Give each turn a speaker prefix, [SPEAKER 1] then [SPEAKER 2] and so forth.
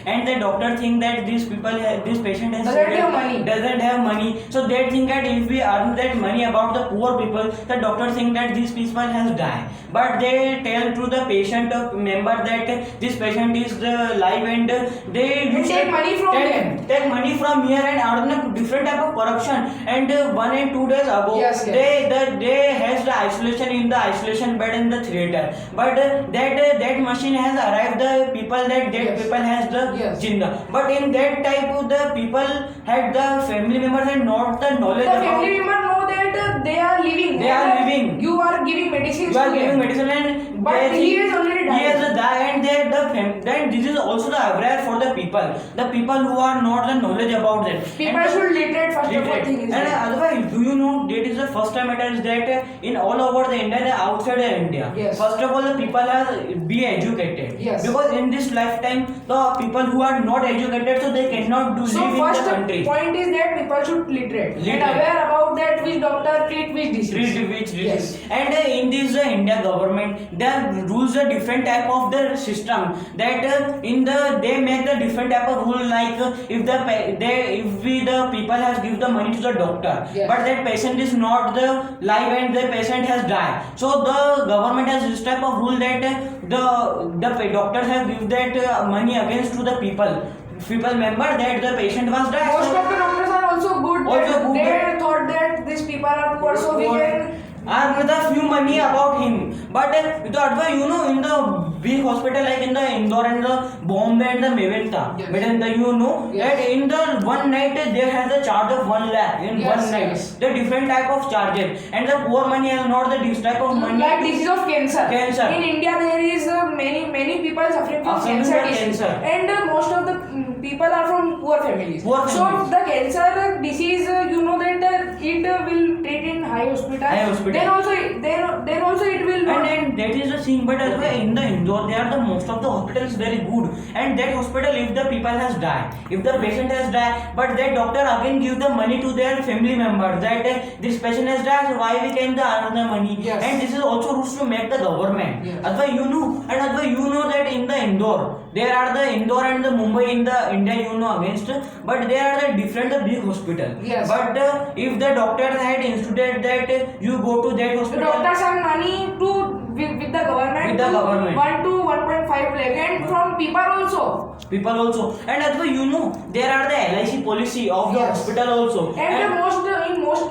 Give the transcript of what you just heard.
[SPEAKER 1] and the doctor think that this patient doesn't have money, so they think that if we earn that money about the poor people, the doctor think that these people has died, but they tell to the patient member that this patient is live, and they
[SPEAKER 2] take money from them.
[SPEAKER 1] Take money from here and earn a different type of corruption. And 1 and 2 days ago,
[SPEAKER 2] Yes.
[SPEAKER 1] they has the isolation in the isolation bed in the theater, but that machine has arrived the people that
[SPEAKER 2] Yes.
[SPEAKER 1] people has the
[SPEAKER 2] Yes.
[SPEAKER 1] jinna, but in that type of the people had the family members and not the knowledge
[SPEAKER 2] The
[SPEAKER 1] about.
[SPEAKER 2] family member know that they are living.
[SPEAKER 1] They are living.
[SPEAKER 2] You are giving medicines
[SPEAKER 1] You are
[SPEAKER 2] to
[SPEAKER 1] giving
[SPEAKER 2] them.
[SPEAKER 1] medicine, and
[SPEAKER 2] But
[SPEAKER 1] they
[SPEAKER 2] he
[SPEAKER 1] think
[SPEAKER 2] has already died.
[SPEAKER 1] He has died, and then this is also the aware for the people who are not the knowledge about that.
[SPEAKER 2] People should literate first of all thing is
[SPEAKER 1] And
[SPEAKER 2] that.
[SPEAKER 1] otherwise, do you know that is the first time it is that in all over the India, and outside the India.
[SPEAKER 2] Yes.
[SPEAKER 1] First of all, the people are be educated.
[SPEAKER 2] Yes.
[SPEAKER 1] Because in this lifetime, the people who are not educated, so they cannot do
[SPEAKER 2] So
[SPEAKER 1] live in the
[SPEAKER 2] first
[SPEAKER 1] country.
[SPEAKER 2] point is that people should literate and
[SPEAKER 1] Literate.
[SPEAKER 2] aware about that which doctor treat which disease.
[SPEAKER 1] Treat which disease.
[SPEAKER 2] Yes.
[SPEAKER 1] And in this India government, there rules a different type of the system, that they make the different type of rule, like the people has give the money to the doctor,
[SPEAKER 2] Yes.
[SPEAKER 1] but that patient is not the live and the patient has died, so the government has this type of rule that the doctors have give that money against to the people member that the patient was died.
[SPEAKER 2] Most
[SPEAKER 1] So-
[SPEAKER 2] of the doctors are also good.
[SPEAKER 1] Also good.
[SPEAKER 2] They thought that these people are poor, so we can.
[SPEAKER 1] earn the few money about him, but the advice, in the big hospital like in the Indore and the Bombay and the Medanta,
[SPEAKER 2] Yes.
[SPEAKER 1] Medanta,
[SPEAKER 2] Yes.
[SPEAKER 1] that in the one night they have the charge of 1 lakh in
[SPEAKER 2] Yes,
[SPEAKER 1] one night.
[SPEAKER 2] yes.
[SPEAKER 1] The different type of charges, and the poor money has not the this type of money.
[SPEAKER 2] Like disease of cancer.
[SPEAKER 1] Cancer.
[SPEAKER 2] In India, there is many people suffering from
[SPEAKER 1] Suffering
[SPEAKER 2] cancer
[SPEAKER 1] from
[SPEAKER 2] disease,
[SPEAKER 1] cancer.
[SPEAKER 2] and most of the people are from poor families.
[SPEAKER 1] Poor
[SPEAKER 2] So
[SPEAKER 1] families.
[SPEAKER 2] the cancer disease, you know that it will treat in high hospital.
[SPEAKER 1] High hospital.
[SPEAKER 2] Then also it will not.
[SPEAKER 1] And that is the thing, but as well in the Indore, they are the most of the hospitals very good, and that hospital, if the people has died, if the patient has died, but that doctor again give the money to their family members that this patient has died, so why we can earn the money?
[SPEAKER 2] Yes.
[SPEAKER 1] And this is also rules to make the government.
[SPEAKER 2] Yes.
[SPEAKER 1] Otherwise, that in the Indore, there are the Indore and the Mumbai in the India, against, but there are the different the big hospital.
[SPEAKER 2] Yes.
[SPEAKER 1] But if the doctor had instituted that you go to that
[SPEAKER 2] The
[SPEAKER 1] hospital.
[SPEAKER 2] doctors have money with the government.
[SPEAKER 1] With the
[SPEAKER 2] to
[SPEAKER 1] government.
[SPEAKER 2] 1 to 1.5 lakh, and from people also.
[SPEAKER 1] And as well, there are the LIC policy of the
[SPEAKER 2] Yes.
[SPEAKER 1] hospital also.
[SPEAKER 2] And the most in most